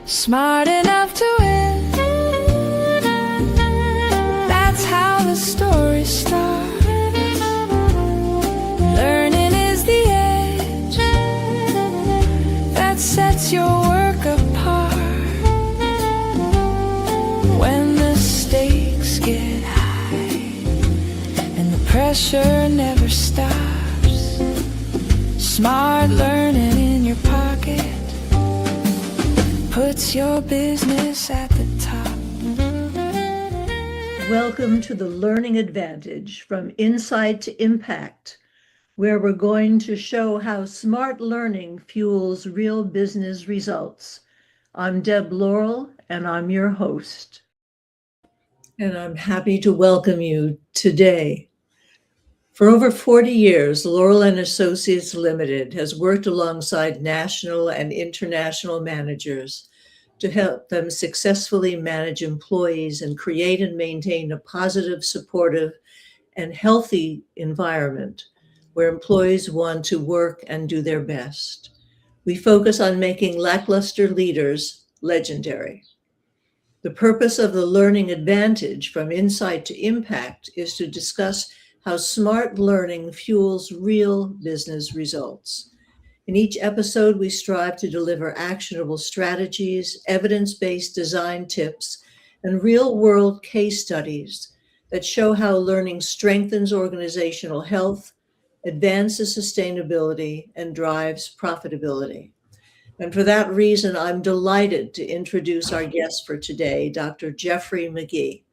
smart enough to win. That's how the story starts. Learning is the edge that sets your work apart. When the stakes get high and the pressure never stops, smart learning in your pocket puts your business at the top. Welcome to the Learning Advantage, from Insight to Impact, where we're going to show how smart learning fuels real business results. I'm Deb Laurel, and I'm your host. And I'm happy to welcome you today. For over 40 years, Laurel and Associates Limited has worked alongside national and international managers to help them successfully manage employees and create and maintain a positive, supportive, and healthy environment where employees want to work and do their best. We focus on making lackluster leaders legendary. The purpose of the Learning Advantage, from Insight to Impact, is to discuss how smart learning fuels real business results. In each episode, we strive to deliver actionable strategies, evidence-based design tips, and real-world case studies that show how learning strengthens organizational health, advances sustainability, and drives profitability. And for that reason, I'm delighted to introduce our guest for today, Dr. Jeffrey Magee.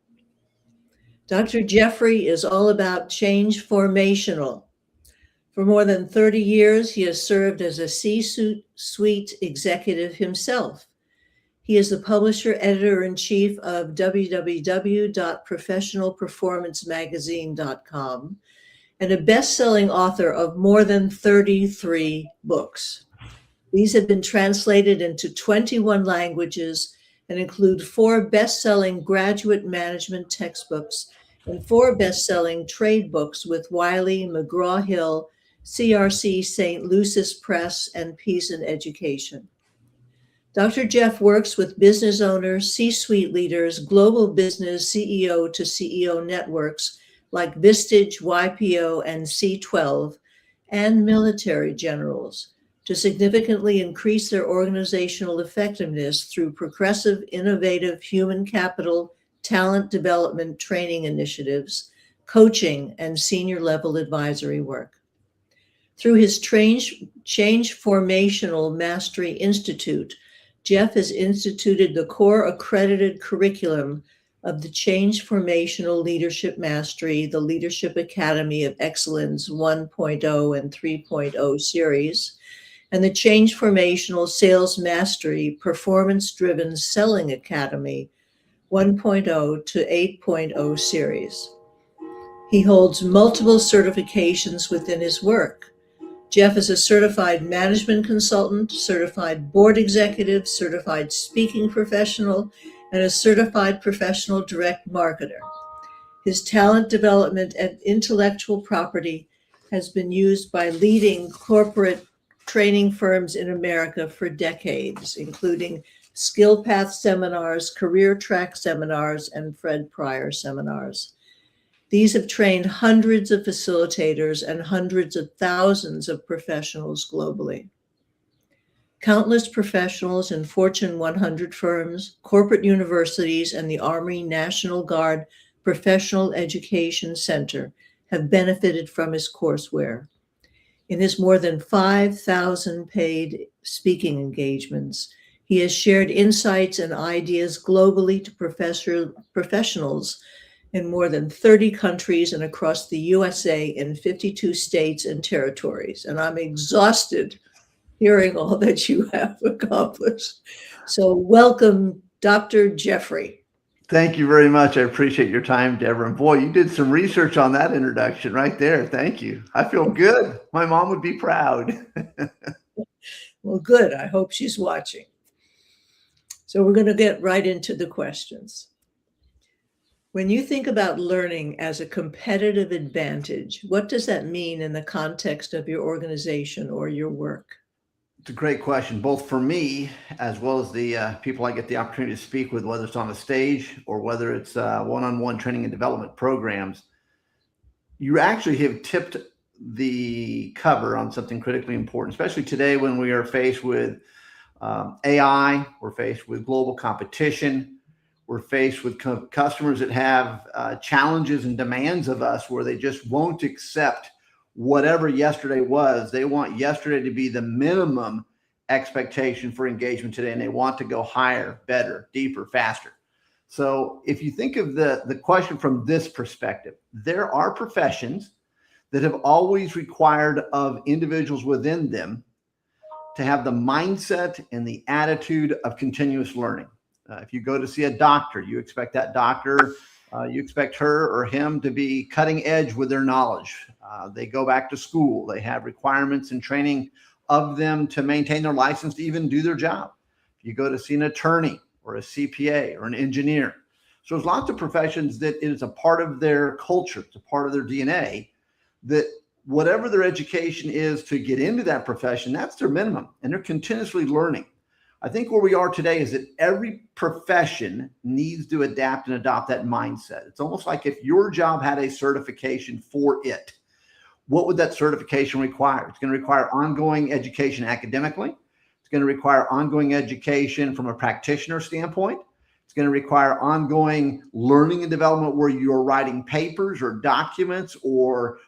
Dr. Jeffrey is all about change formational. For more than 30 years, he has served as a C-suite executive himself. He is the publisher, editor-in-chief of www.professionalperformancemagazine.com and a best-selling author of more than 33 books. These have been translated into 21 languages and include 4 best-selling graduate management textbooks and 4 best-selling trade books with Wiley, McGraw-Hill, CRC St. Lucis Press, and Pearson Education. Dr. Jeff works with business owners, C-suite leaders, global business CEO to CEO networks like Vistage, YPO, and C12, and military generals to significantly increase their organizational effectiveness through progressive, innovative human capital, talent development training initiatives, coaching, and senior level advisory work. Through his Change Formational Mastery Institute, Jeff has instituted the core accredited curriculum of the Change Formational Leadership Mastery, the Leadership Academy of Excellence 1.0 and 3.0 series, and the Change Formational Sales Mastery Performance-Driven Selling Academy 1.0 to 8.0 series. He holds multiple certifications within his work. Jeff is a certified management consultant, certified board executive, certified speaking professional, and a certified professional direct marketer. His talent development and intellectual property has been used by leading corporate training firms in America for decades, including Skill Path seminars, Career Track seminars, and Fred Pryor seminars. These have trained hundreds of facilitators and hundreds of thousands of professionals globally. Countless professionals in Fortune 100 firms, corporate universities, and the Army National Guard Professional Education Center have benefited from his courseware. In his more than 5,000 paid speaking engagements, he has shared insights and ideas globally to professionals in more than 30 countries and across the USA in 52 states and territories. And I'm exhausted hearing all that you have accomplished. So welcome, Dr. Jeffrey. Thank you very much. I appreciate your time, Deborah. And boy, you did some research on that introduction right there. Thank you. I feel good. My mom would be proud. Well, good. I hope she's watching. So we're going to get right into the questions. When you think about learning as a competitive advantage, what does that mean in the context of your organization or your work? It's a great question, both for me as well as the people I get the opportunity to speak with, whether it's on a stage or whether it's one-on-one training and development programs. You actually have tipped the cover on something critically important, especially today when we are faced with AI, we're faced with global competition, we're faced with customers that have challenges and demands of us where they just won't accept whatever yesterday was. They want yesterday to be the minimum expectation for engagement today, and they want to go higher, better, deeper, faster. So if you think of the question from this perspective, there are professions that have always required of individuals within them to have the mindset and the attitude of continuous learning. If you go to see a doctor, you expect that doctor, you expect her or him to be cutting edge with their knowledge. They go back to school. They have requirements and training of them to maintain their license to even do their job. If you go to see an attorney or a CPA or an engineer. So there's lots of professions that it is a part of their culture, it's a part of their DNA, that whatever their education is to get into that profession, that's their minimum, and they're continuously learning. I think where we are today is that every profession needs to adapt and adopt that mindset. It's almost like if your job had a certification for it, what would that certification require? It's going to require ongoing education academically. It's going to require ongoing education from a practitioner standpoint. It's going to require ongoing learning and development where you're writing papers or documents or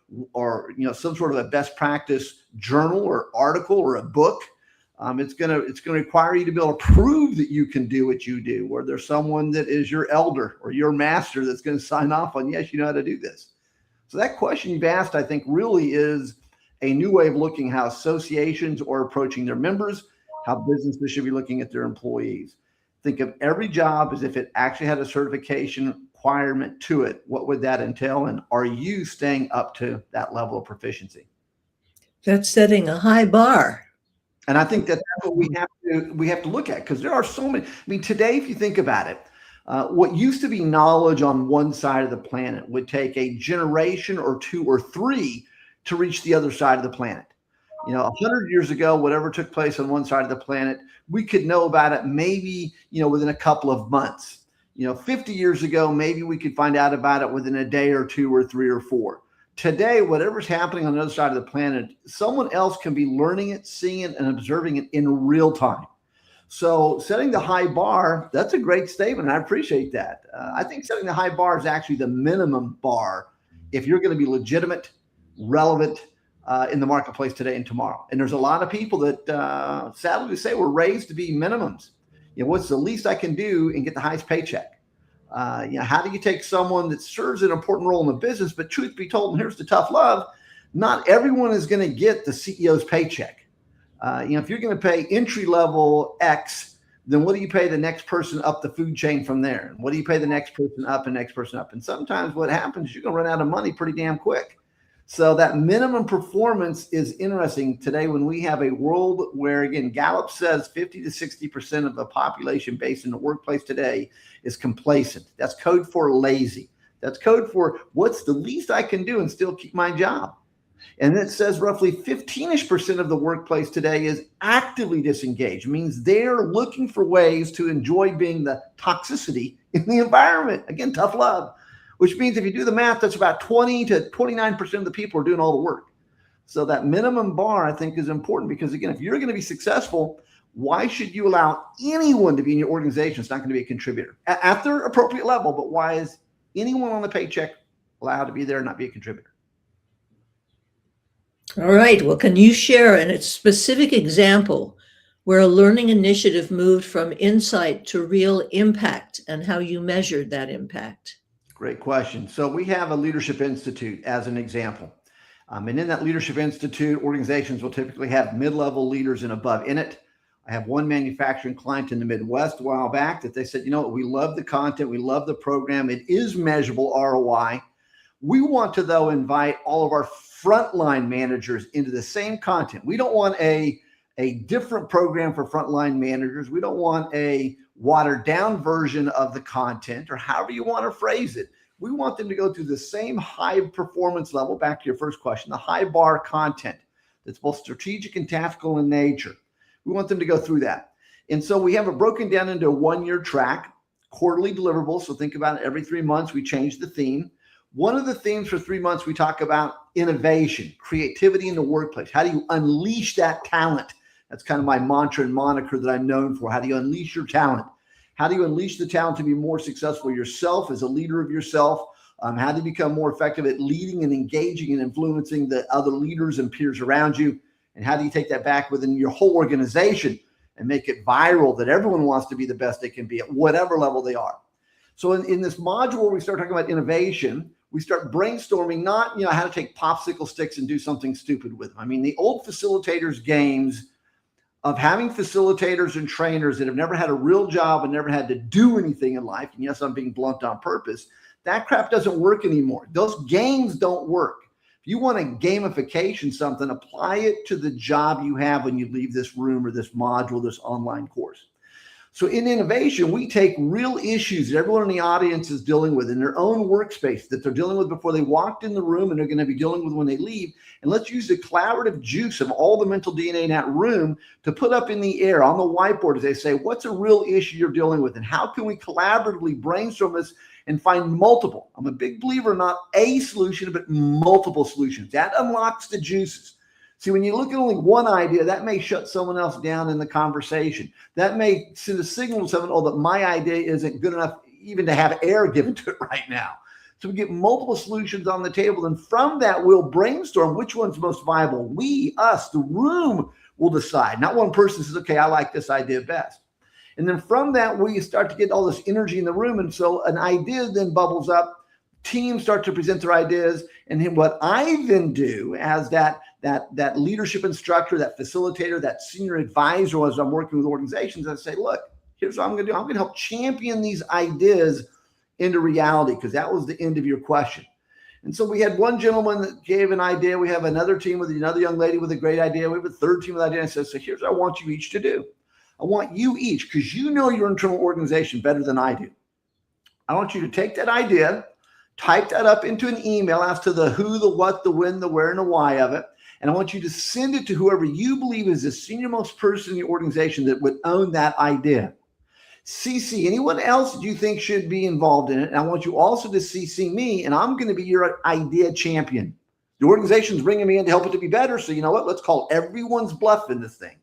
some sort of a best practice journal or article or a book. It's going to require you to be able to prove that you can do what you do, where there's someone that is your elder or your master that's going to sign off on, yes, you know how to do this. So that question you've asked, I think, really is a new way of looking how associations are approaching their members, how businesses should be looking at their employees. Think of every job as if it actually had a certification requirement to it. What would that entail? And are you staying up to that level of proficiency? That's setting a high bar. And I think that's what we have to look at, because there are so many. I mean, today, if you think about it, what used to be knowledge on one side of the planet would take a generation or two or three to reach the other side of the planet. 100 years ago, whatever took place on one side of the planet, we could know about it maybe, within a couple of months. 50 years ago, maybe we could find out about it within a day or two or three or four. Today, whatever's happening on the other side of the planet, someone else can be learning it, seeing it, and observing it in real time. So setting the high bar, that's a great statement. I appreciate that. I think setting the high bar is actually the minimum bar if you're going to be legitimate, relevant in the marketplace today and tomorrow. And there's a lot of people that, sadly to say, were raised to be minimums. What's the least I can do and get the highest paycheck? How do you take someone that serves an important role in the business, but truth be told, and here's the tough love, not everyone is going to get the CEO's paycheck. If you're going to pay entry level X, then what do you pay the next person up the food chain from there? And what do you pay the next person up and next person up? And sometimes what happens is you're going to run out of money pretty damn quick. So that minimum performance is interesting today when we have a world where, again, Gallup says 50 to 60% of the population based in the workplace today is complacent. That's code for lazy. That's code for what's the least I can do and still keep my job. And it says roughly 15-ish% of the workplace today is actively disengaged. It means they're looking for ways to enjoy being the toxicity in the environment. Again, tough love. Which means if you do the math, that's about 20 to 29% of the people are doing all the work. So that minimum bar, I think, is important because, again, if you're going to be successful, why should you allow anyone to be in your organization that's not going to be a contributor at their appropriate level? But why is anyone on the paycheck allowed to be there and not be a contributor? All right. Well, can you share a specific example where a learning initiative moved from insight to real impact and how you measured that impact? Great question. So we have a leadership institute as an example. And in that leadership institute, organizations will typically have mid-level leaders and above in it. I have one manufacturing client in the Midwest a while back that they said, we love the content. We love the program. It is measurable ROI. We want to, though, invite all of our frontline managers into the same content. We don't want a different program for frontline managers. We don't want a watered down version of the content, or however you want to phrase it. We want them to go through the same high performance level, back to your first question, the high bar content that's both strategic and tactical in nature. We want them to go through that. And so we have it broken down into a 1-year track, quarterly deliverables. So think about it, every 3 months, we change the theme. One of the themes for 3 months, we talk about innovation, creativity in the workplace. How do you unleash that talent? That's kind of my mantra and moniker that I'm known for. How do you unleash your talent? How do you unleash the talent to be more successful yourself as a leader of yourself? How do you become more effective at leading and engaging and influencing the other leaders and peers around you? And how do you take that back within your whole organization and make it viral that everyone wants to be the best they can be at whatever level they are? So in this module where we start talking about innovation, we start brainstorming, not how to take popsicle sticks and do something stupid with them. I mean, the old facilitators games of having facilitators and trainers that have never had a real job and never had to do anything in life, and yes, I'm being blunt on purpose, that crap doesn't work anymore. Those games don't work. If you want to gamification something, apply it to the job you have when you leave this room or this module, this online course. So in innovation, we take real issues that everyone in the audience is dealing with in their own workspace, that they're dealing with before they walked in the room and they're going to be dealing with when they leave. And let's use the collaborative juice of all the mental DNA in that room to put up in the air on the whiteboard as they say, what's a real issue you're dealing with? And how can we collaboratively brainstorm this and find multiple? I'm a big believer, not a solution, but multiple solutions. That unlocks the juices. See, when you look at only one idea, that may shut someone else down in the conversation. That may send a signal to someone, oh, that my idea isn't good enough even to have air given to it right now. So we get multiple solutions on the table. And from that, we'll brainstorm which one's most viable. We, us, the room will decide. Not one person says, okay, I like this idea best. And then from that, we start to get all this energy in the room. And so an idea then bubbles up. Teams start to present their ideas. And then what I then do as that leadership instructor, that facilitator, that senior advisor, as I'm working with organizations, I say, look, here's what I'm going to do. I'm going to help champion these ideas into reality, because that was the end of your question. And so we had one gentleman that gave an idea. We have another team with another young lady with a great idea. We have a third team with an idea. And I said, so here's what I want you each to do. I want you each, because you know your internal organization better than I do. I want you to take that idea, type that up into an email as to the who, the what, the when, the where, and the why of it. And I want you to send it to whoever you believe is the senior-most person in the organization that would own that idea. CC anyone else that you think should be involved in it. And I want you also to CC me, and I'm going to be your idea champion. The organization's bringing me in to help it to be better. So you know what? Let's call everyone's bluff in this thing.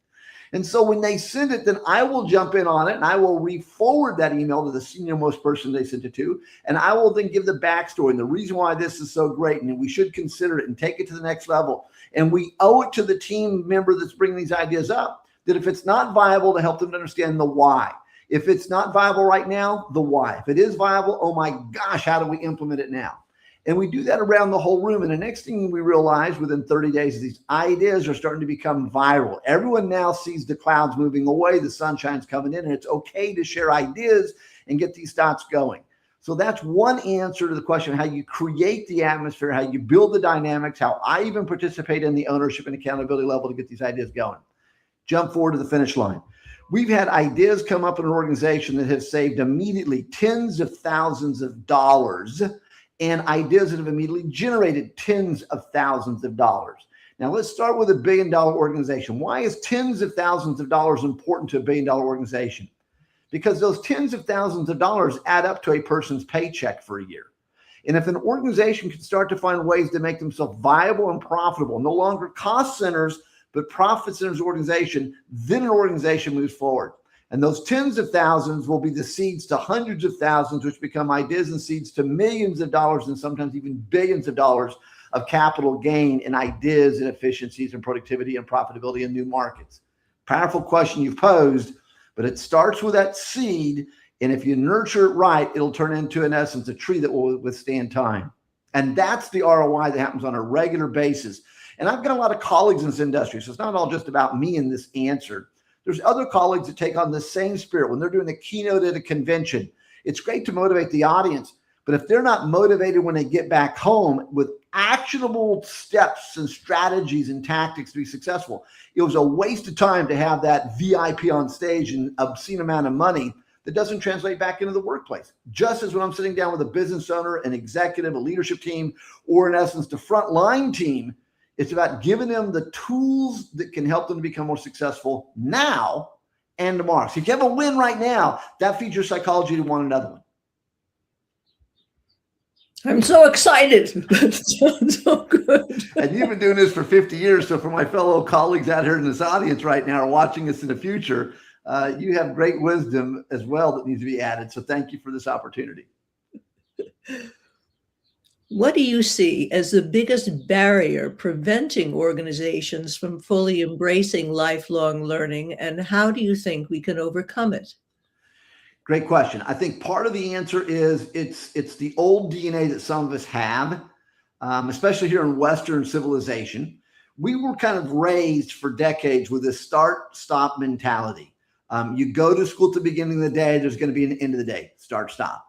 And so when they send it, then I will jump in on it and I will re-forward that email to the senior-most person they sent it to. And I will then give the backstory and the reason why this is so great and we should consider it and take it to the next level. And we owe it to the team member that's bringing these ideas up that if it's not viable, to help them to understand the why. If it's not viable right now, the why. If it is viable, oh my gosh, how do we implement it now? And we do that around the whole room. And the next thing we realize within 30 days, these ideas are starting to become viral. Everyone now sees the clouds moving away, the sunshine's coming in, and it's okay to share ideas and get these thoughts going. So that's one answer to the question, how you create the atmosphere, how you build the dynamics, how I even participate in the ownership and accountability level to get these ideas going. Jump forward to the finish line. We've had ideas come up in an organization that have saved immediately tens of thousands of dollars, and ideas that have immediately generated tens of thousands of dollars. Now let's start with a $1 billion organization. Why is tens of thousands of dollars important to a $1 billion organization? Because those tens of thousands of dollars add up to a person's paycheck for a year. And if an organization can start to find ways to make themselves viable and profitable, no longer cost centers, but profit centers organization, then an organization moves forward. And those tens of thousands will be the seeds to hundreds of thousands, which become ideas and seeds to millions of dollars and sometimes even billions of dollars of capital gain in ideas and efficiencies and productivity and profitability in new markets. Powerful question you've posed, but it starts with that seed. And if you nurture it right, it'll turn into, in essence, a tree that will withstand time. And that's the ROI that happens on a regular basis. And I've got a lot of colleagues in this industry, so it's not all just about me in this answer. There's other colleagues that take on the same spirit when they're doing the keynote at a convention. It's great to motivate the audience, but if they're not motivated when they get back home with actionable steps and strategies and tactics to be successful, it was a waste of time to have that VIP on stage and obscene amount of money that doesn't translate back into the workplace. Just as when I'm sitting down with a business owner, an executive, a leadership team, or in essence, the frontline team, It's about giving them the tools that can help them to become more successful now and tomorrow. So if you have a win right now, that feeds your psychology to want another one. I'm so excited. That sounds so good. And you've been doing this for 50 years. So for my fellow colleagues out here in this audience right now or watching us in the future, you have great wisdom as well that needs to be added. So thank you for this opportunity. What do you see as the biggest barrier preventing organizations from fully embracing lifelong learning, and how do you think we can overcome it? Great question. I think part of the answer is it's the old DNA that some of us have, especially here in Western civilization. We were kind of raised for decades with this start-stop mentality. You go to school at the beginning of the day, there's going to be an end of the day, start-stop.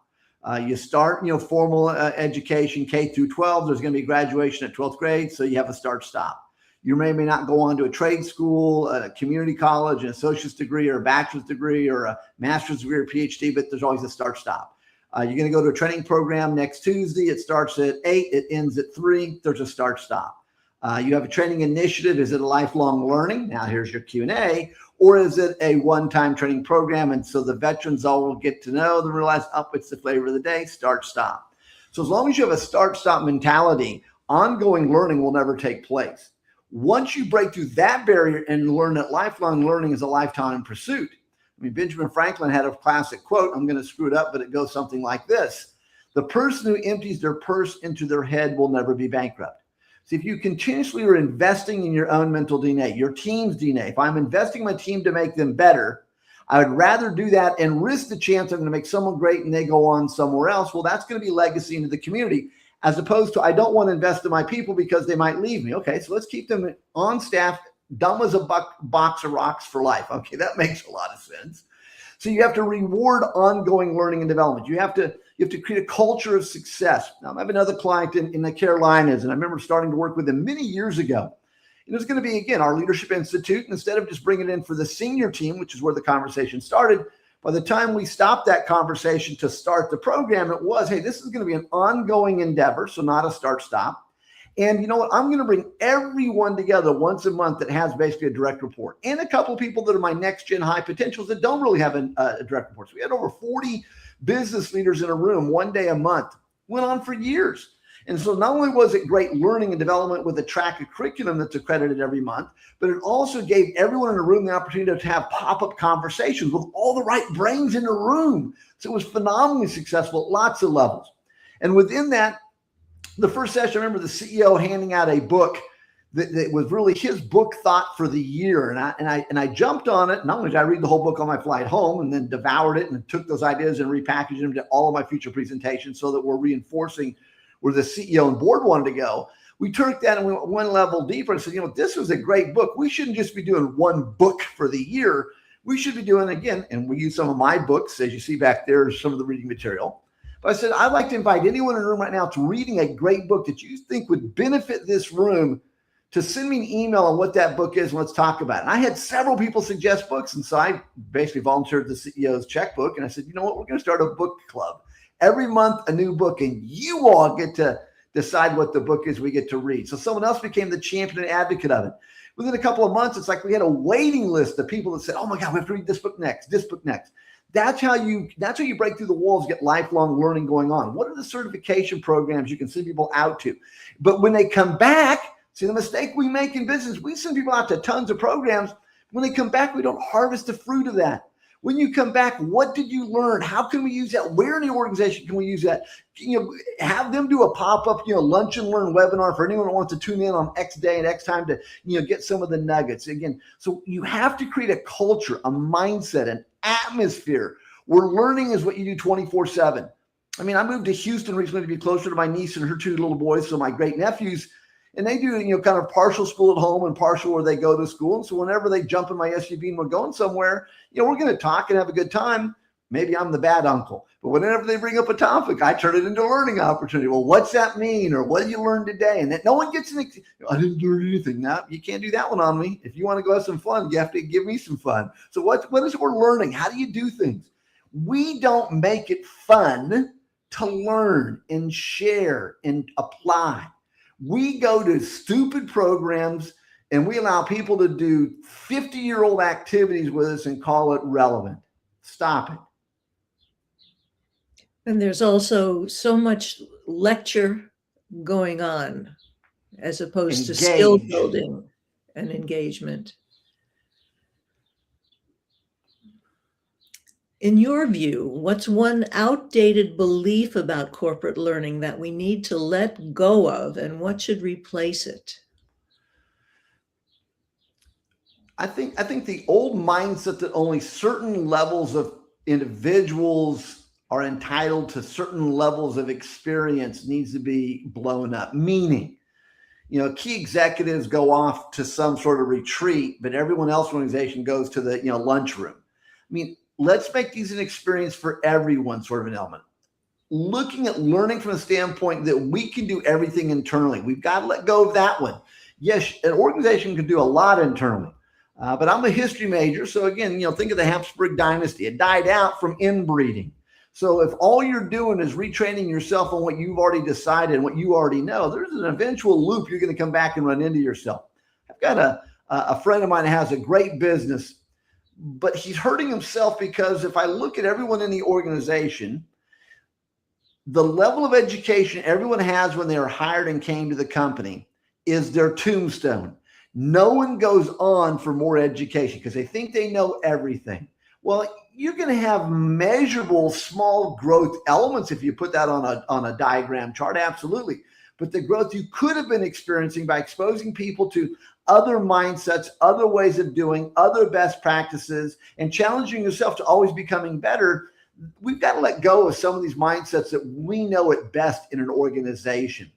You start, formal education, K through 12, there's going to be graduation at 12th grade, so you have a start-stop. You may not go on to a trade school, a community college, an associate's degree or a bachelor's degree or a master's degree or PhD, but there's always a start-stop. You're going to go to a training program next Tuesday. It starts at 8, it ends at 3. There's a start-stop. You have a training initiative. Is it a lifelong learning? Now here's your Q&A. Or is it a one-time training program? And so the veterans all will get to know and realize, it's the flavor of the day, start-stop. So as long as you have a start-stop mentality, ongoing learning will never take place. Once you break through that barrier and learn that lifelong learning is a lifetime pursuit. I mean, Benjamin Franklin had a classic quote. I'm going to screw it up, but it goes something like this. The person who empties their purse into their head will never be bankrupt. So if you continuously are investing in your own mental DNA, your team's DNA, if I'm investing in my team to make them better, I would rather do that and risk the chance I'm going to make someone great and they go on somewhere else. Well, that's going to be legacy into the community, as opposed to I don't want to invest in my people because they might leave me. Okay, so let's keep them on staff, dumb as a box of rocks for life. Okay, that makes a lot of sense. So you have to reward ongoing learning and development. You have to create a culture of success. Now, I have another client in the Carolinas, and I remember starting to work with them many years ago. It was going to be, again, our Leadership Institute. And instead of just bringing it in for the senior team, which is where the conversation started, by the time we stopped that conversation to start the program, it was, hey, this is going to be an ongoing endeavor, so not a start-stop. And you know what? I'm going to bring everyone together once a month that has basically a direct report, and a couple of people that are my next-gen high potentials that don't really have a direct report. So we had over 40 business leaders in a room one day a month. Went on for years. And so not only was it great learning and development with a track of curriculum that's accredited every month, but it also gave everyone in the room the opportunity to have pop-up conversations with all the right brains in the room. So it was phenomenally successful at lots of levels. And within that, the first session, I remember the CEO handing out a book that was really his book thought for the year. And I jumped on it. Not only did I read the whole book on my flight home and then devoured it and took those ideas and repackaged them to all of my future presentations so that we're reinforcing where the CEO and board wanted to go. We took that and we went one level deeper and said, this was a great book. We shouldn't just be doing one book for the year. We should be doing, again, and we use some of my books, as you see back there, some of the reading material. But I said, I'd like to invite anyone in the room right now to reading a great book that you think would benefit this room to send me an email on what that book is and let's talk about it. And I had several people suggest books. And so I basically volunteered the CEO's checkbook. And I said, you know what, we're going to start a book club. Every month, a new book, and you all get to decide what the book is we get to read. So someone else became the champion and advocate of it. Within a couple of months, it's like we had a waiting list of people that said, oh my God, we have to read this book next, this book next. That's how you break through the walls, get lifelong learning going on. What are the certification programs you can send people out to? But when they come back, see the mistake we make in business, we send people out to tons of programs. When they come back, we don't harvest the fruit of that. When you come back, what did you learn? How can we use that? Where in the organization can we use that? Have them do a pop-up, lunch and learn webinar for anyone who wants to tune in on X day and X time to, get some of the nuggets. Again, so you have to create a culture, a mindset, an atmosphere where learning is what you do 24/7. I mean, I moved to Houston recently to be closer to my niece and her 2 little boys, so my great nephews. And they do, kind of partial school at home and partial where they go to school. And so whenever they jump in my SUV and we're going somewhere, we're going to talk and have a good time. Maybe I'm the bad uncle. But whenever they bring up a topic, I turn it into a learning opportunity. Well, what's that mean? Or what did you learn today? And that no one gets I didn't learn anything. No, you can't do that one on me. If you want to go have some fun, you have to give me some fun. So what is it we're learning? How do you do things? We don't make it fun to learn and share and apply. We go to stupid programs and we allow people to do 50-year-old activities with us and call it relevant. Stop it. And there's also so much lecture going on as opposed to skill Engage. building and engagement. In your view, what's one outdated belief about corporate learning that we need to let go of, and what should replace it? I think the old mindset that only certain levels of individuals are entitled to certain levels of experience needs to be blown up. Meaning, key executives go off to some sort of retreat, but everyone else in the organization goes to the lunchroom. I mean, let's make these an experience for everyone, sort of an element. Looking at learning from the standpoint that we can do everything internally. We've got to let go of that one. Yes, an organization can do a lot internally. But I'm a history major. So again, think of the Habsburg dynasty. It died out from inbreeding. So if all you're doing is retraining yourself on what you've already decided and what you already know, there's an eventual loop you're going to come back and run into yourself. I've got a friend of mine that has a great business, but he's hurting himself because if I look at everyone in the organization, the level of education everyone has when they were hired and came to the company is their tombstone. No one goes on for more education because they think they know everything. Well, you're going to have measurable small growth elements if you put that on a diagram chart, absolutely. But the growth you could have been experiencing by exposing people to other mindsets, other ways of doing, other best practices, and challenging yourself to always becoming better, we've got to let go of some of these mindsets that we know at best in an organization.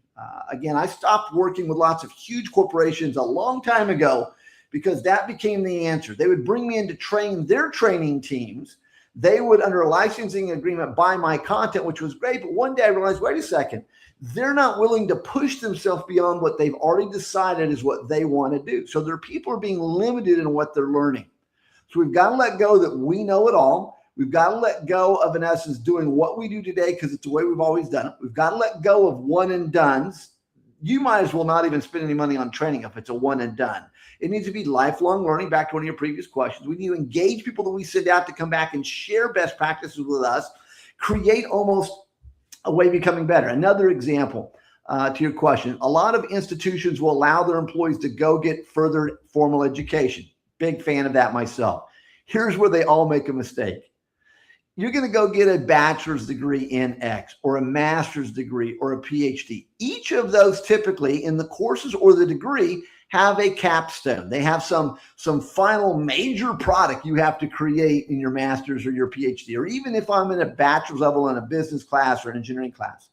Again, I stopped working with lots of huge corporations a long time ago because that became the answer. They would bring me in to train their training teams. They would, under a licensing agreement, buy my content, which was great. But one day I realized, wait a second, they're not willing to push themselves beyond what they've already decided is what they want to do. So their people are being limited in what they're learning. So we've got to let go that we know it all. We've got to let go of, in essence, doing what we do today because it's the way we've always done it. We've got to let go of one and dones. You might as well not even spend any money on training if it's a one and done. It needs to be lifelong learning. Back to one of your previous questions. We need to engage people that we send out to come back and share best practices with us, create almost a way of becoming better. Another example to your question, a lot of institutions will allow their employees to go get further formal education. Big fan of that myself. Here's where they all make a mistake. You're going to go get a bachelor's degree in X or a master's degree or a PhD. Each of those typically in the courses or the degree have a capstone. They have some final major product you have to create in your master's or your PhD, or even if I'm in a bachelor's level in a business class or an engineering class.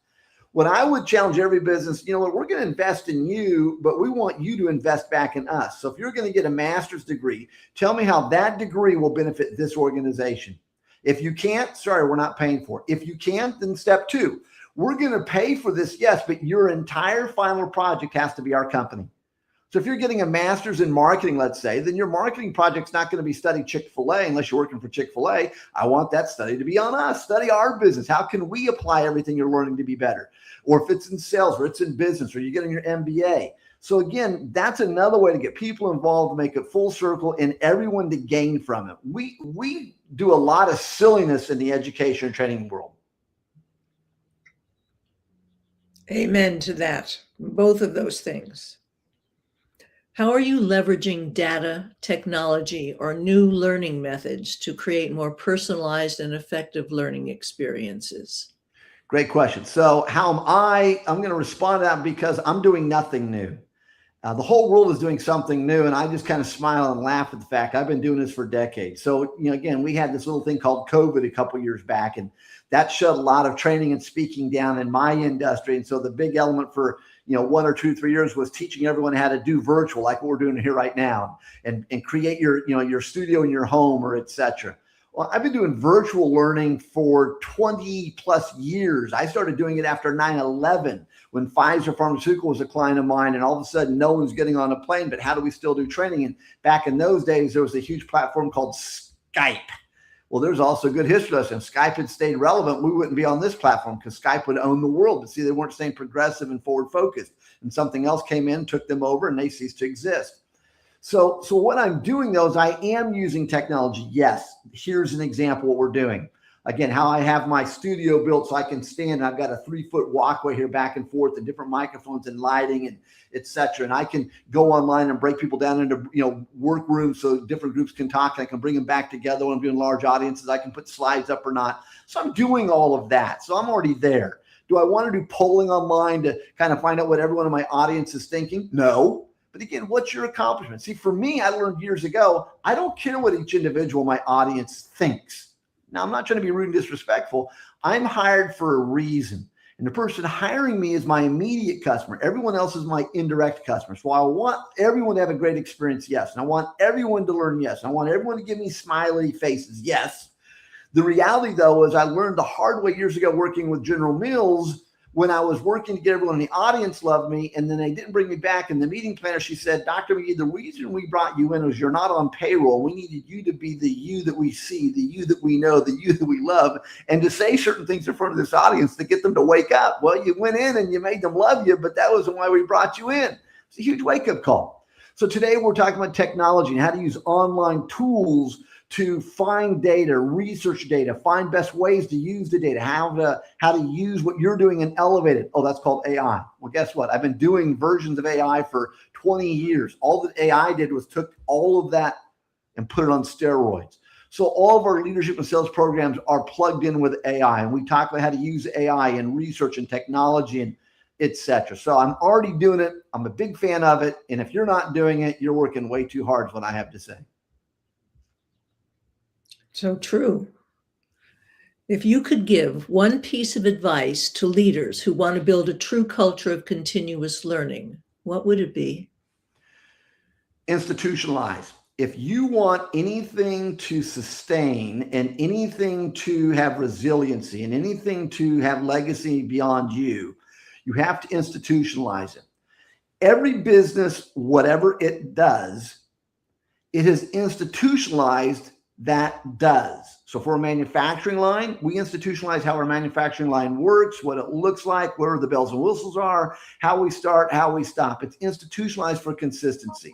What I would challenge every business, we're going to invest in you, but we want you to invest back in us. So if you're going to get a master's degree, tell me how that degree will benefit this organization. If you can't, sorry, we're not paying for it. If you can't, then step two, we're going to pay for this, yes, but your entire final project has to be our company. So if you're getting a master's in marketing, let's say, then your marketing project's not going to be studying Chick-fil-A unless you're working for Chick-fil-A. I want that study to be on us. Study our business. How can we apply everything you're learning to be better? Or if it's in sales or it's in business or you're getting your MBA. So again, that's another way to get people involved, to make it full circle and everyone to gain from it. We do a lot of silliness in the education and training world. Amen to that. Both of those things. How are you leveraging data, technology, or new learning methods to create more personalized and effective learning experiences? Great question. So how am I'm going to respond to that because I'm doing nothing new. The whole world is doing something new, and I just kind of smile and laugh at the fact I've been doing this for decades. So, again, we had this little thing called COVID a couple of years back, and that shut a lot of training and speaking down in my industry. And so the big element for 1 or 2, 3 years was teaching everyone how to do virtual, like what we're doing here right now, and create your studio in your home or et cetera. Well, I've been doing virtual learning for 20 plus years. I started doing it after 9/11 when Pfizer Pharmaceutical was a client of mine, and all of a sudden no one's getting on a plane, but how do we still do training? And back in those days, there was a huge platform called Skype. Well, there's also a good history lesson. If Skype had stayed relevant, we wouldn't be on this platform because Skype would own the world. But see, they weren't staying progressive and forward focused. And something else came in, took them over, and they ceased to exist. So what I'm doing, though, is I am using technology. Yes, here's an example of what we're doing. Again, how I have my studio built so I can stand. I've got a 3-foot walkway here back and forth and different microphones and lighting and et cetera. And I can go online and break people down into, work rooms so different groups can talk. I can bring them back together when I'm doing large audiences. I can put slides up or not. So I'm doing all of that. So I'm already there. Do I want to do polling online to kind of find out what everyone in my audience is thinking? No. But again, what's your accomplishment? See, for me, I learned years ago, I don't care what each individual in my audience thinks. Now, I'm not trying to be rude and disrespectful. I'm hired for a reason. And the person hiring me is my immediate customer. Everyone else is my indirect customer. So I want everyone to have a great experience, yes. And I want everyone to learn, yes. And I want everyone to give me smiley faces, yes. The reality, though, is I learned the hard way years ago working with General Mills when I was working to get everyone in the audience loved me, and then they didn't bring me back. And the meeting planner, she said, Dr. Magee, the reason we brought you in was you're not on payroll. We needed you to be the you that we see, the you that we know, the you that we love, and to say certain things in front of this audience to get them to wake up. Well, you went in and you made them love you, but that wasn't why we brought you in. It's a huge wake-up call. So today we're talking about technology and how to use online tools to find data, research data, find best ways to use the data, how to use what you're doing and elevate it. Oh, that's called AI. Well, guess what? I've been doing versions of AI for 20 years. All that AI did was took all of that and put it on steroids. So all of our leadership and sales programs are plugged in with AI, and we talk about how to use AI and research and technology and et cetera. So I'm already doing it. I'm a big fan of it. And if you're not doing it, you're working way too hard is what I have to say. So true. If you could give one piece of advice to leaders who want to build a true culture of continuous learning, what would it be? Institutionalize. If you want anything to sustain and anything to have resiliency and anything to have legacy beyond you, you have to institutionalize it. Every business, whatever it does, it has institutionalized that does. So for a manufacturing line, we institutionalize how our manufacturing line works, what it looks like, where the bells and whistles are, how we start, how we stop. It's institutionalized for consistency.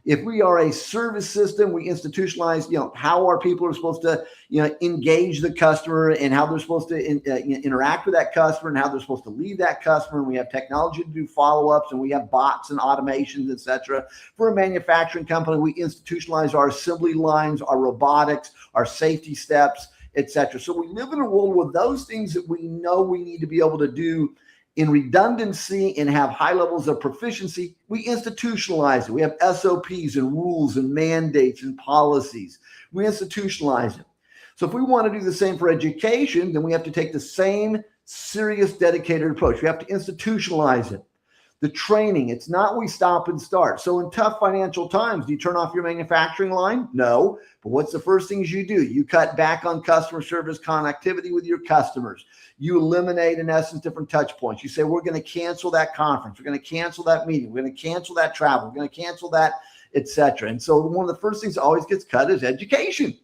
If we are a service system, we institutionalize, how our people are supposed to, engage the customer and how they're supposed to interact with that customer and how they're supposed to leave that customer. And we have technology to do follow-ups and we have bots and automations, et cetera. For a manufacturing company, we institutionalize our assembly lines, our robotics, our safety steps, et cetera. So we live in a world where those things that we know we need to be able to do in redundancy and have high levels of proficiency, we institutionalize it. We have SOPs and rules and mandates and policies. We institutionalize it. So if we want to do the same for education, then we have to take the same serious, dedicated approach. We have to institutionalize it. The training, it's not we stop and start. So in tough financial times, do you turn off your manufacturing line? No. But what's the first things you do? You cut back on customer service connectivity with your customers. You eliminate, in essence, different touch points. You say, we're going to cancel that conference. We're going to cancel that meeting. We're going to cancel that travel. We're going to cancel that, et cetera. And so one of the first things that always gets cut is education.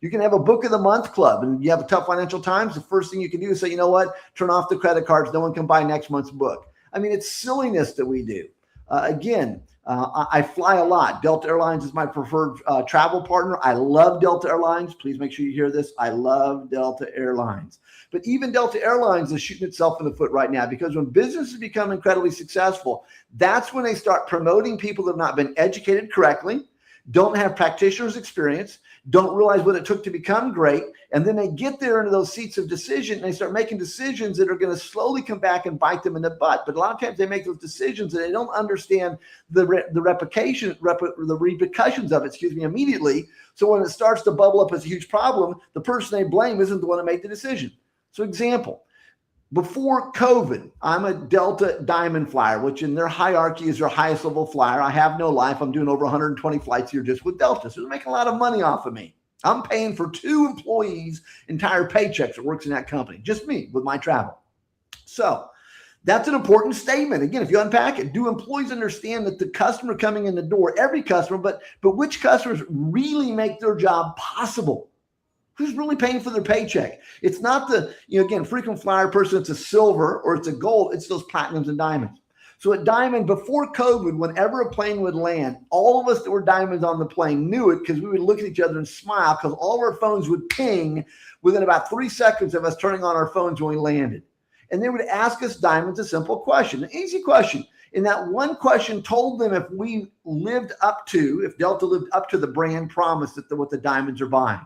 You can have a book of the month club and you have a tough financial times. The first thing you can do is say, you know what? Turn off the credit cards. No one can buy next month's book. I mean, it's silliness that we do. I fly a lot. Delta Airlines is my preferred travel partner. I love Delta Airlines. Please make sure you hear this. I love Delta Airlines. But even Delta Airlines is shooting itself in the foot right now because when businesses become incredibly successful, that's when they start promoting people that have not been educated correctly, don't have practitioner's experience, don't realize what it took to become great. And then they get there into those seats of decision and they start making decisions that are going to slowly come back and bite them in the butt. But a lot of times they make those decisions and they don't understand the repercussions of it, immediately. So when it starts to bubble up as a huge problem, the person they blame isn't the one that made the decision. So example, before COVID, I'm a Delta Diamond flyer, which in their hierarchy is their highest level flyer. I have no life. I'm doing over 120 flights a year just with Delta. So they're making a lot of money off of me. I'm paying for 2 employees' entire paychecks that works in that company, just me with my travel. So that's an important statement. Again, if you unpack it, do employees understand that the customer coming in the door, every customer, but which customers really make their job possible? Who's really paying for their paycheck? It's not the, again, frequent flyer person, it's a silver or it's a gold, it's those platinums and diamonds. So at Diamond, before COVID, whenever a plane would land, all of us that were diamonds on the plane knew it because we would look at each other and smile because all of our phones would ping within about 3 seconds of us turning on our phones when we landed. And they would ask us diamonds a simple question, an easy question. And that one question told them if Delta lived up to the brand promise that what the diamonds are buying.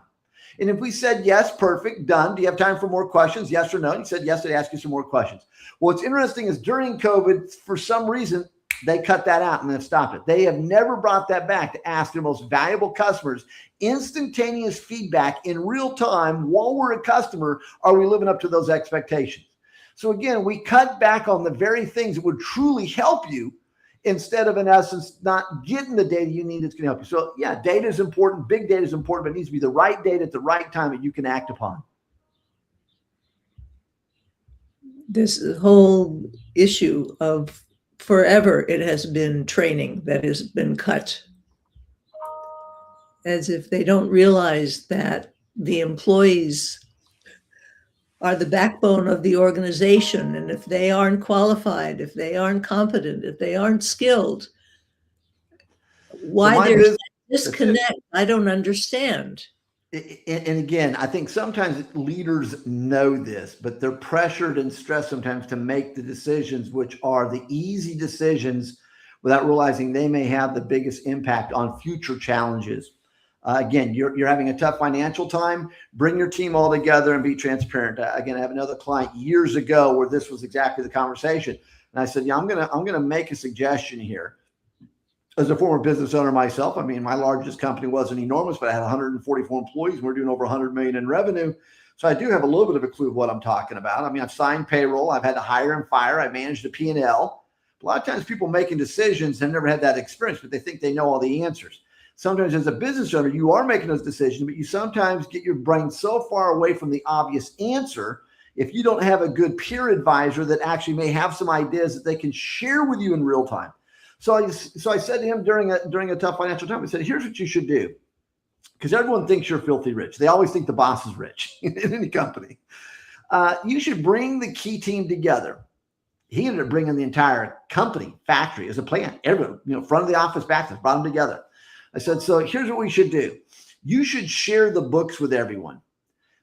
And if we said, yes, perfect, done. Do you have time for more questions? Yes or no? And you said, yes, they'd ask you some more questions. What's interesting is during COVID, for some reason, they cut that out and then stopped it. They have never brought that back to ask their most valuable customers instantaneous feedback in real time while we're a customer. Are we living up to those expectations? So again, we cut back on the very things that would truly help you instead of, in essence, not getting the data you need that's going to help you. So yeah, data is important. Big data is important, but it needs to be the right data at the right time that you can act upon. This whole issue of forever, it has been training that has been cut, as if they don't realize that the employees are the backbone of the organization. And if they aren't qualified, if they aren't competent, if they aren't skilled, why there's a disconnect, I don't understand. And again, I think sometimes leaders know this, but they're pressured and stressed sometimes to make the decisions, which are the easy decisions, without realizing they may have the biggest impact on future challenges. Again, you're having a tough financial time, bring your team all together and be transparent. Again, I have another client years ago where this was exactly the conversation. And I said, yeah, I'm gonna make a suggestion here. As a former business owner myself, I mean, my largest company wasn't enormous, but I had 144 employees. And we're doing over 100 million in revenue. So I do have a little bit of a clue of what I'm talking about. I mean, I've signed payroll. I've had to hire and fire. I managed a P&L. A lot of times people making decisions have never had that experience, but they think they know all the answers. Sometimes as a business owner, you are making those decisions, but you sometimes get your brain so far away from the obvious answer. If you don't have a good peer advisor that actually may have some ideas that they can share with you in real time. So I said to him during a tough financial time, I said, here's what you should do. Because everyone thinks you're filthy rich. They always think the boss is rich in any company. You should bring the key team together. He ended up bringing the entire company, factory, as a plant. Everyone, front of the office, back, brought them together. I said, so here's what we should do. You should share the books with everyone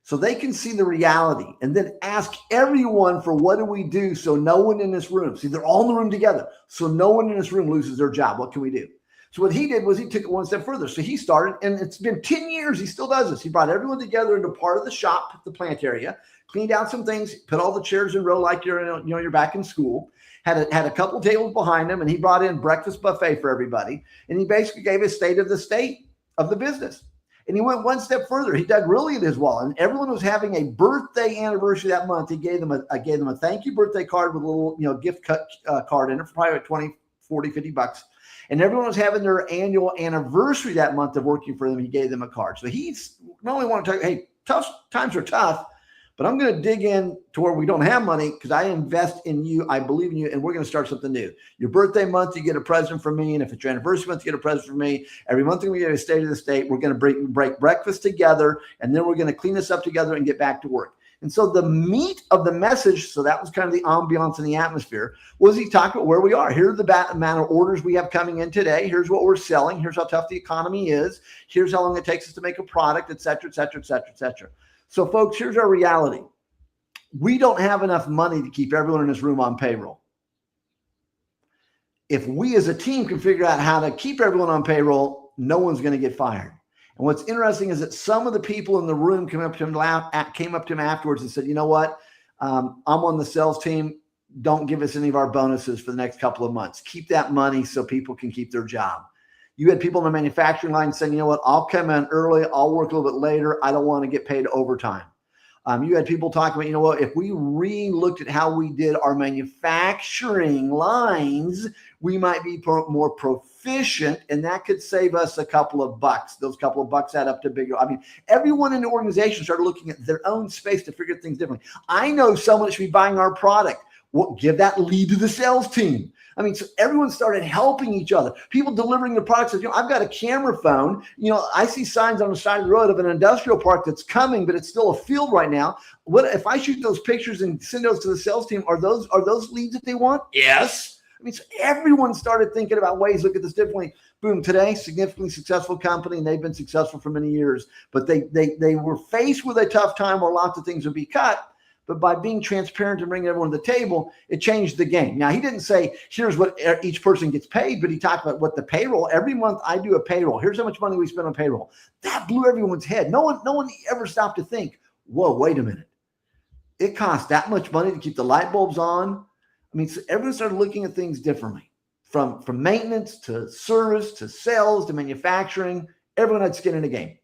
so they can see the reality, and then ask everyone for what do we do so no one in this room, see, they're all in the room together, so no one in this room loses their job. What can we do? So what he did was he took it one step further. So he started, and it's been 10 years, he still does this. He brought everyone together into part of the shop, the plant area, cleaned out some things, put all the chairs in row like you're back in school, had a couple tables behind him, and he brought in breakfast buffet for everybody. And he basically gave a state of the business. And he went one step further. He dug really in his wallet, and everyone was having a birthday anniversary that month. He gave them a thank you birthday card with a little gift card in it for probably like 20, 40, 50 bucks. And everyone was having their annual anniversary that month of working for them. He gave them a card. So he's not only want to talk, hey, tough times are tough, but I'm going to dig in to where we don't have money because I invest in you. I believe in you, and we're going to start something new. Your birthday month, you get a present from me. And if it's your anniversary month, you get a present from me. Every month we get a state of the state. We're going to break breakfast together, and then we're going to clean this up together and get back to work. And so the meat of the message, so that was kind of the ambiance and the atmosphere, was he talked about where we are. Here's the amount of orders we have coming in today. Here's what we're selling. Here's how tough the economy is. Here's how long it takes us to make a product, et cetera, et cetera, et cetera, et cetera. So folks, here's our reality. We don't have enough money to keep everyone in this room on payroll. If we as a team can figure out how to keep everyone on payroll, no one's going to get fired. And what's interesting is that some of the people in the room came up to him afterwards and said, you know what? I'm on the sales team. Don't give us any of our bonuses for the next couple of months. Keep that money so people can keep their job. You had people in the manufacturing line saying, you know what? I'll come in early. I'll work a little bit later. I don't want to get paid overtime. You had people talking about, you know what, if we re-looked at how we did our manufacturing lines, we might be more proficient, and that could save us a couple of bucks. Those couple of bucks add up to bigger. I mean, everyone in the organization started looking at their own space to figure things differently. I know someone that should be buying our product. Well, give that lead to the sales team. I mean, so everyone started helping each other. People delivering the products. I've got a camera phone. I see signs on the side of the road of an industrial park that's coming, but it's still a field right now. What if I shoot those pictures and send those to the sales team? Are those leads that they want? Yes. I mean, so everyone started thinking about ways to look at this differently. Boom, today, significantly successful company, and they've been successful for many years. But they were faced with a tough time where lots of things would be cut. But by being transparent and bringing everyone to the table, it changed the game. Now, he didn't say, here's what each person gets paid, but he talked about what the payroll. Every month I do a payroll. Here's how much money we spend on payroll. That blew everyone's head. No one ever stopped to think, whoa, wait a minute. It costs that much money to keep the light bulbs on. I mean, so everyone started looking at things differently, from maintenance to service to sales to manufacturing. Everyone had skin in the game.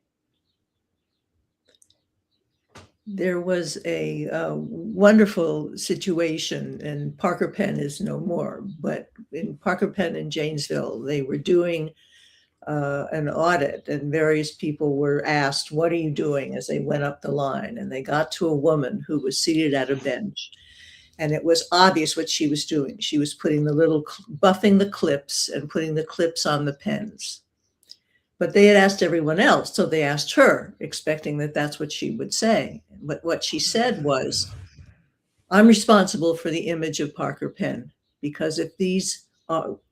There was a wonderful situation, and Parker Penn is no more, but in Parker Penn in Janesville, they were doing an audit, and various people were asked, what are you doing, as they went up the line, and they got to a woman who was seated at a bench, and it was obvious what she was doing. She was putting buffing the clips and putting the clips on the pens. But they had asked everyone else, so they asked her, expecting that that's what she would say. But what she said was, I'm responsible for the image of Parker Penn, because if these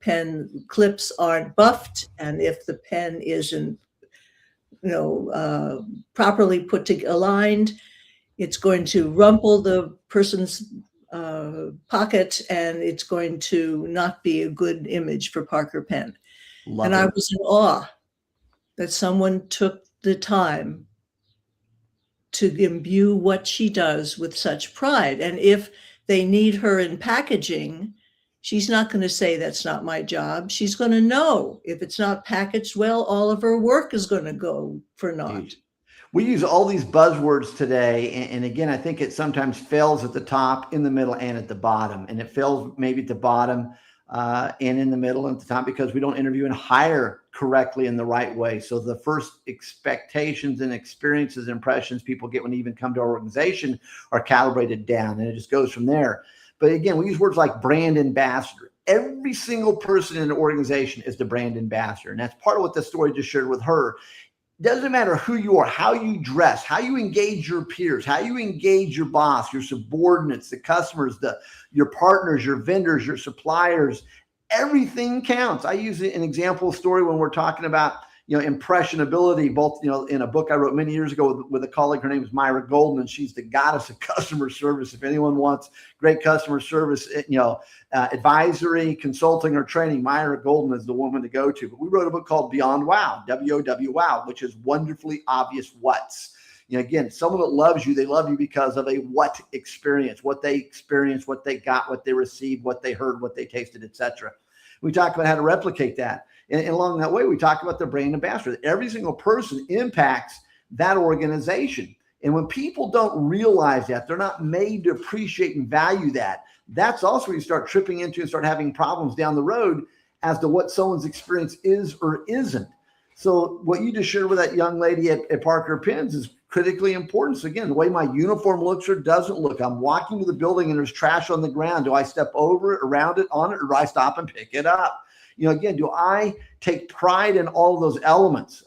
pen clips aren't buffed, and if the pen isn't, properly aligned, it's going to rumple the person's pocket, and it's going to not be a good image for Parker Penn. And I was in awe that someone took the time to imbue what she does with such pride. And if they need her in packaging, she's not going to say that's not my job. She's going to know if it's not packaged well, all of her work is going to go for naught. We use all these buzzwords today. And again, I think it sometimes fails at the top, in the middle, and at the bottom. And it fails maybe at the bottom and in the middle and at the top because we don't interview and hire correctly in the right way. So the first expectations and experiences, impressions people get when they even come to our organization are calibrated down, and it just goes from there. But again, we use words like brand ambassador. Every single person in an organization is the brand ambassador. And that's part of what the story just shared with her. Doesn't matter who you are, how you dress, how you engage your peers, how you engage your boss, your subordinates, the customers, your partners, your vendors, your suppliers. Everything counts. I use an example story when we're talking about, impressionability, both, in a book I wrote many years ago with a colleague. Her name is Myra Goldman. She's the goddess of customer service. If anyone wants great customer service, advisory, consulting, or training, Myra Goldman is the woman to go to. But we wrote a book called Beyond Wow, W-O-W Wow, which is wonderfully obvious what's. Again, someone that loves you, they love you because of a what experience, what they experienced, what they got, what they received, what they heard, what they tasted, etc. We talk about how to replicate that. And along that way, we talk about the brand ambassador. Every single person impacts that organization. And when people don't realize that, they're not made to appreciate and value that. That's also where you start tripping into and start having problems down the road as to what someone's experience is or isn't. So what you just shared with that young lady at Parker Penn's is critically important. So again, the way my uniform looks or doesn't look, I'm walking to the building and there's trash on the ground. Do I step over it, around it, on it, or do I stop and pick it up? Again, do I take pride in all of those elements?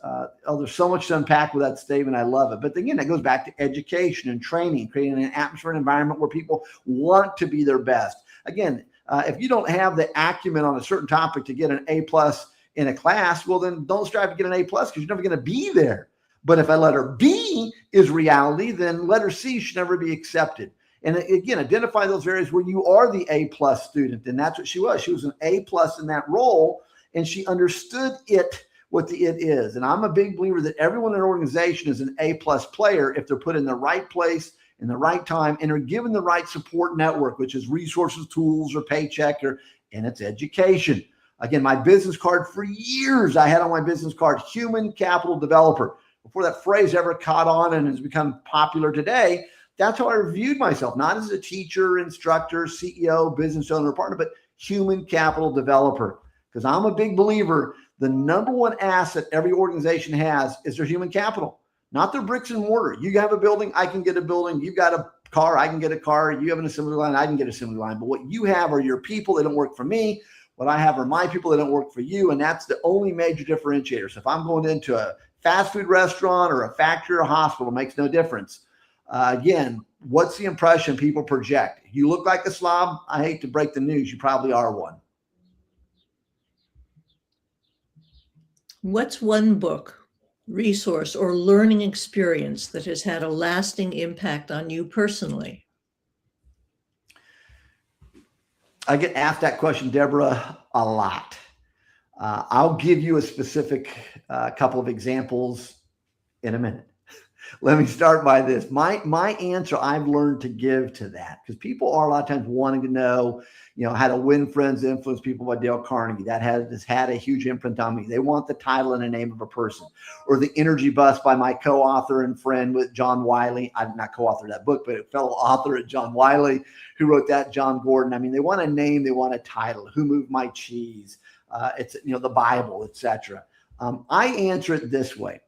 There's so much to unpack with that statement. I love it. But again, that goes back to education and training, creating an atmosphere and environment where people want to be their best. Again, if you don't have the acumen on a certain topic to get an A+ in a class, well, then don't strive to get an A+ because you're never going to be there. But if a letter B is reality, then letter C should never be accepted. And again, identify those areas where you are the A+ student. And that's what she was. She was an A+ in that role, and she understood what the it is. And I'm a big believer that everyone in an organization is an A+ player if they're put in the right place, in the right time, and are given the right support network, which is resources, tools, or paycheck, and it's education. Again, my business card for years, I had on my business card, human capital developer. Before that phrase ever caught on and has become popular today, that's how I reviewed myself, not as a teacher, instructor, CEO, business owner, partner, but human capital developer. Because I'm a big believer, the number one asset every organization has is their human capital, not their bricks and mortar. You have a building, I can get a building. You've got a car, I can get a car. You have an assembly line, I can get an assembly line. But what you have are your people. They don't work for me. What I have are my people that don't work for you, and that's the only major differentiator. So if I'm going into a fast food restaurant or a factory or a hospital, it makes no difference. Again, what's the impression people project? You look like a slob. I hate to break the news. You probably are one. What's one book, resource, or learning experience that has had a lasting impact on you personally? I get asked that question, Deborah, a lot. I'll give you a specific couple of examples in a minute. Let me start by this. My answer I've learned to give to that, because people are a lot of times wanting to know, how to win friends, influence people by Dale Carnegie. That has had a huge imprint on me. They want the title and the name of a person, or the Energy Bus by my co-author and friend with John Wiley. I'm not co-author that book, but a fellow author at John Wiley who wrote that, John Gordon. I mean, they want a name, they want a title. Who Moved My Cheese? It's the Bible, etc. I answer it this way.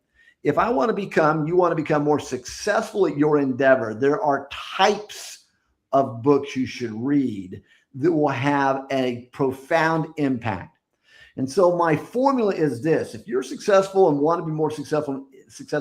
If you want to become more successful at your endeavor, there are types of books you should read that will have a profound impact. And so my formula is this: if you're successful and want to be more successful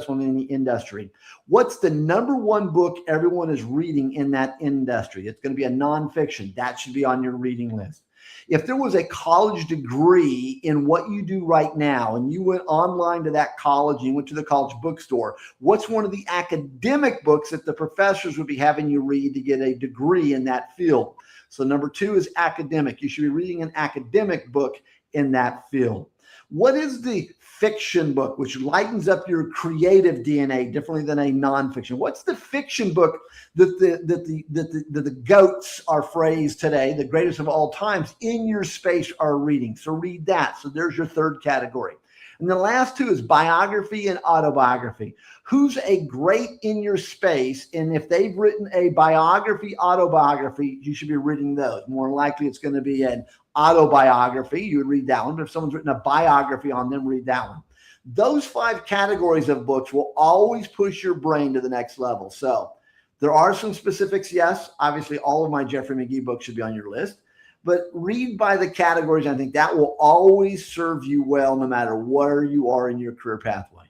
in any industry, what's the number one book everyone is reading in that industry? It's going to be a nonfiction. That should be on your reading list. If there was a college degree in what you do right now, and you went online to that college and you went to the college bookstore, what's one of the academic books that the professors would be having you read to get a degree in that field? So number two is academic. You should be reading an academic book in that field. What is the fiction book which lightens up your creative DNA differently than a nonfiction? What's the fiction book that the goats are phrased today, the greatest of all times, in your space are reading? So read that. So there's your third category. And the last two is biography and autobiography. Who's a great in your space? And if they've written a biography, autobiography, you should be reading those. More likely it's going to be an autobiography. You would read that one. But if someone's written a biography on them, read that one. Those 5 categories of books will always push your brain to the next level. So there are some specifics. Yes, obviously all of my Jeffrey Magee books should be on your list. But read by the categories. I think that will always serve you well no matter where you are in your career pathway.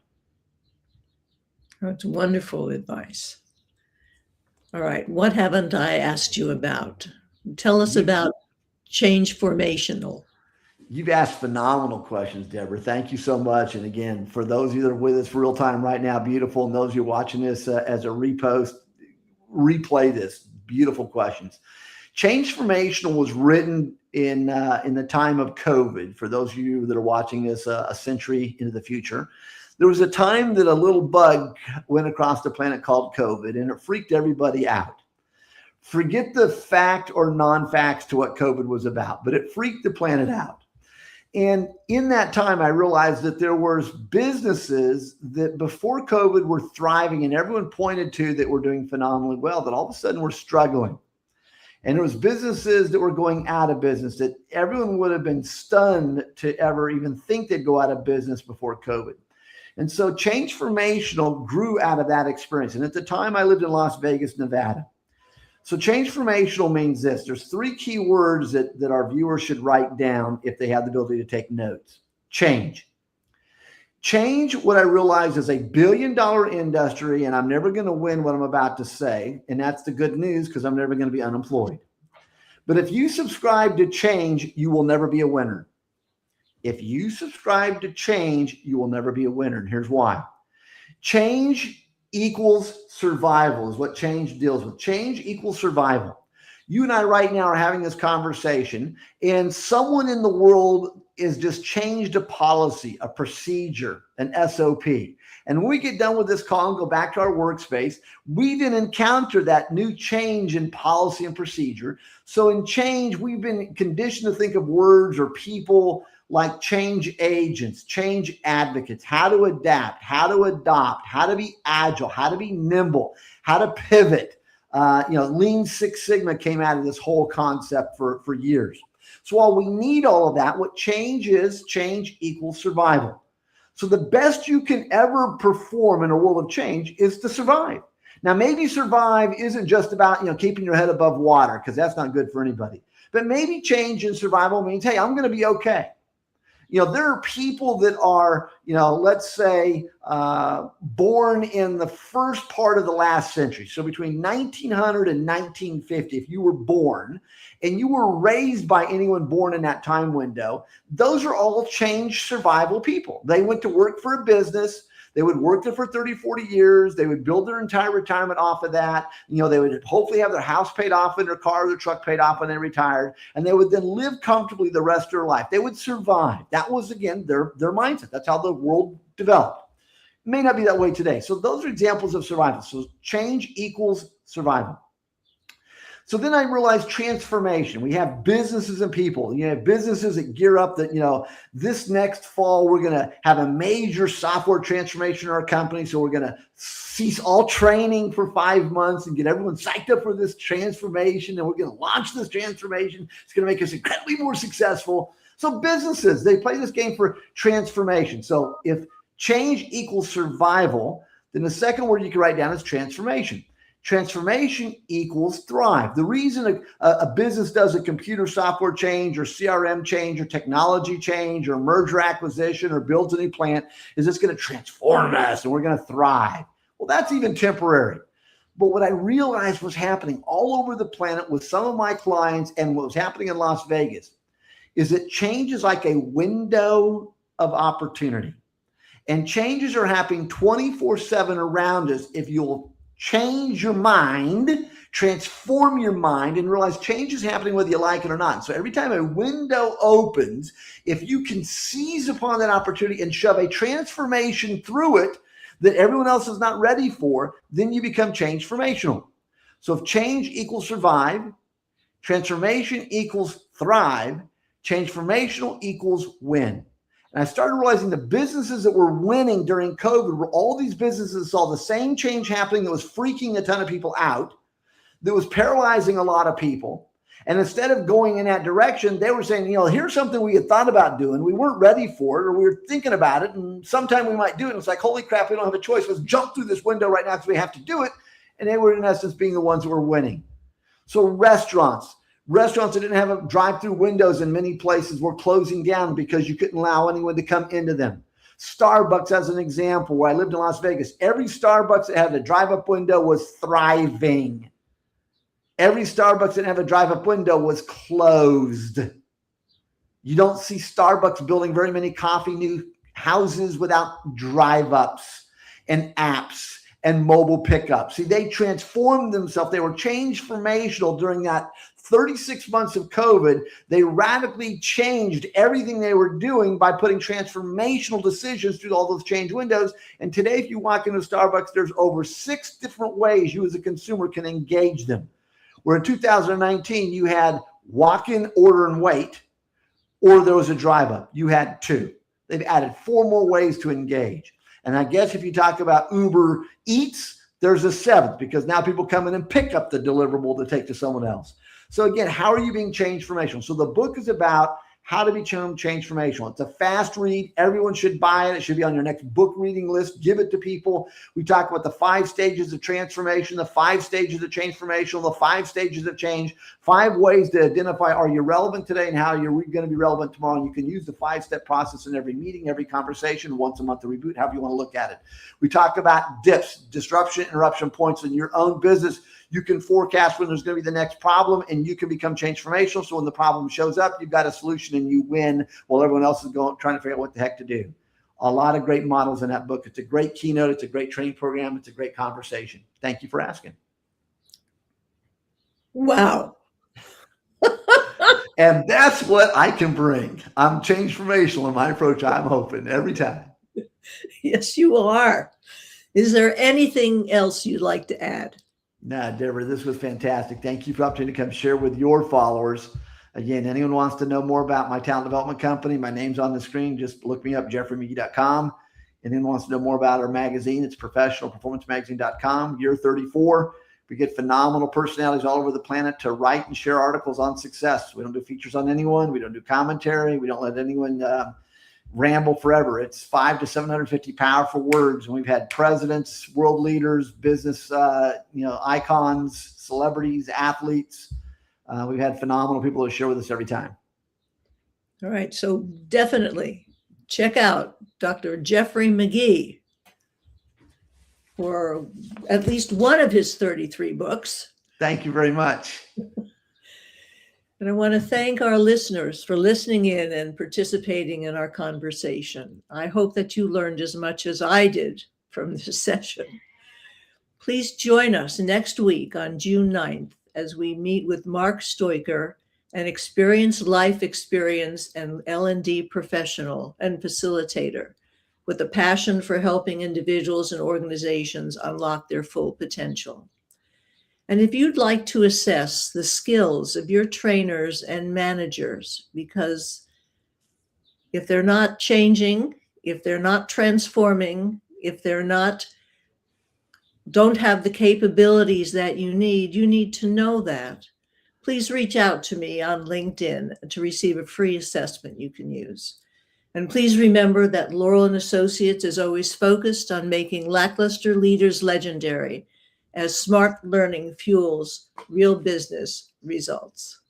That's wonderful advice. All right. What haven't I asked you about? Tell us about change formational. You've asked phenomenal questions, Deborah. Thank you so much. And again, for those of you that are with us real time right now, beautiful. And those of you watching this as a replay this. Beautiful questions. Change formational was written in the time of COVID. For those of you that are watching this a century into the future, there was a time that a little bug went across the planet called COVID, and it freaked everybody out. Forget the fact or non-facts to what COVID was about, but it freaked the planet out. And in that time, I realized that there was businesses that before COVID were thriving and everyone pointed to that were doing phenomenally well, that all of a sudden were struggling. And there was businesses that were going out of business that everyone would have been stunned to ever even think they'd go out of business before COVID. And so Change Formational grew out of that experience. And at the time, I lived in Las Vegas, Nevada. So Change Formational means this. There's 3 key words that our viewers should write down if they have the ability to take notes. Change. Change, what I realize, is $1 billion industry, and I'm never going to win what I'm about to say. And that's the good news, because I'm never going to be unemployed. But if you subscribe to change, you will never be a winner. If you subscribe to change, you will never be a winner. And here's why. Change equals survival is what change deals with. Change equals survival. You and I right now are having this conversation, and someone in the world is just changed a policy, a procedure, an SOP. And when we get done with this call and go back to our workspace, we then encounter that new change in policy and procedure. So in change, we've been conditioned to think of words or people like change agents, change advocates, how to adapt, how to adopt, how to be agile, how to be nimble, how to pivot. Lean Six Sigma came out of this whole concept for years. So while we need all of that, what change is, change equals survival. So the best you can ever perform in a world of change is to survive. Now, maybe survive isn't just about, keeping your head above water, because that's not good for anybody. But maybe change and survival means, hey, I'm going to be okay. There are people that are, let's say, born in the first part of the last century. So between 1900 and 1950, if you were born and you were raised by anyone born in that time window, those are all change survival people. They went to work for a business. They would work there for 30, 40 years. They would build their entire retirement off of that. They would hopefully have their house paid off and their car or their truck paid off when they retired. And they would then live comfortably the rest of their life. They would survive. That was, again, their mindset. That's how the world developed. It may not be that way today. So those are examples of survival. So change equals survival. So then I realized transformation. We have businesses and people. You have businesses that gear up that, this next fall, we're going to have a major software transformation in our company. So we're going to cease all training for 5 months and get everyone psyched up for this transformation. And we're going to launch this transformation. It's going to make us incredibly more successful. So businesses, they play this game for transformation. So if change equals survival, then the second word you can write down is transformation. Transformation equals thrive. The reason a business does a computer software change or CRM change or technology change or merger acquisition or builds a new plant is it's going to transform us and we're going to thrive. Well, that's even temporary. But what I realized was happening all over the planet with some of my clients and what was happening in Las Vegas is that change is like a window of opportunity. And changes are happening 24/7 around us if you'll change your mind, transform your mind, and realize change is happening whether you like it or not. So every time a window opens, if you can seize upon that opportunity and shove a transformation through it that everyone else is not ready for, then you become change-formational. So if change equals survive, transformation equals thrive, change-formational equals win. And I started realizing the businesses that were winning during COVID were all these businesses that saw the same change happening that was freaking a ton of people out, that was paralyzing a lot of people. And instead of going in that direction, they were saying, here's something we had thought about doing. We weren't ready for it, or we were thinking about it, and sometime we might do it. And it's like, holy crap, we don't have a choice. Let's jump through this window right now because we have to do it. And they were, in essence, being the ones that were winning. So restaurants that didn't have drive-through windows in many places were closing down because you couldn't allow anyone to come into them. Starbucks, as an example, where I lived in Las Vegas, every Starbucks that had a drive-up window was thriving. Every Starbucks that didn't have a drive-up window was closed. You don't see Starbucks building very many coffee new houses without drive-ups and apps and mobile pickups. See, they transformed themselves. They were change-formational during that 36 months of COVID. They radically changed everything they were doing by putting transformational decisions through all those change windows. And today, if you walk into Starbucks, there's over 6 different ways you as a consumer can engage them. Where in 2019, you had walk-in, order, and wait, or there was a drive-up. You had 2. They've added 4 more ways to engage. And I guess if you talk about Uber Eats, there's a 7th, because now people come in and pick up the deliverable to take to someone else. So again, how are you being change-formational? So the book is about how to be change-formational. It's a fast read. Everyone should buy it. It should be on your next book reading list. Give it to people. We talk about the 5 stages of transformation, the 5 stages of change-formational, the 5 stages of change, 5 ways to identify, are you relevant today and how you're going to be relevant tomorrow? And you can use the 5-step process in every meeting, every conversation, once a month to reboot, however you want to look at it. We talk about dips, disruption, interruption points in your own business. You can forecast when there's going to be the next problem, and you can become change-formational. So when the problem shows up, you've got a solution and you win while everyone else is trying to figure out what the heck to do. A lot of great models in that book. It's a great keynote. It's a great training program. It's a great conversation. Thank you for asking. Wow. And that's what I can bring. I'm change-formational in my approach. I'm hoping every time. Yes, you are. Is there anything else you'd like to add? Nah, Deborah, this was fantastic. Thank you for the opportunity to come share with your followers. Again, anyone wants to know more about my talent development company, my name's on the screen. Just look me up, jeffreymagee.com. Anyone wants to know more about our magazine, it's professionalperformancemagazine.com. Year 34. We get phenomenal personalities all over the planet to write and share articles on success. We don't do features on anyone. We don't do commentary. We don't let anyone ramble forever. It's 500 to 750 powerful words. And we've had presidents, world leaders, business, icons, celebrities, athletes, We've had phenomenal people who share with us every time. All right. So definitely check out Dr. Jeffrey Magee for at least one of his 33 books. Thank you very much. And I want to thank our listeners for listening in and participating in our conversation. I hope that you learned as much as I did from this session. Please join us next week on June 9th as we meet with Mark Stoiker, an experienced life experience and L&D professional and facilitator with a passion for helping individuals and organizations unlock their full potential. And if you'd like to assess the skills of your trainers and managers, because if they're not changing, if they're not transforming, if don't have the capabilities that you need to know that. Please reach out to me on LinkedIn to receive a free assessment you can use. And please remember that Laurel and Associates is always focused on making lackluster leaders legendary as smart learning fuels real business results.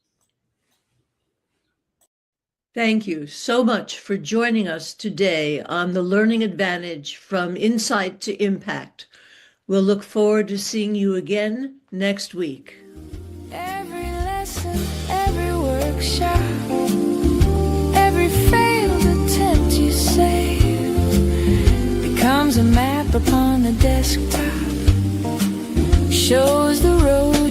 Thank you so much for joining us today on the Learning Advantage from Insight to Impact. We'll look forward to seeing you again next week. Every lesson, every workshop, every failed attempt you save becomes a map upon the desktop, shows the road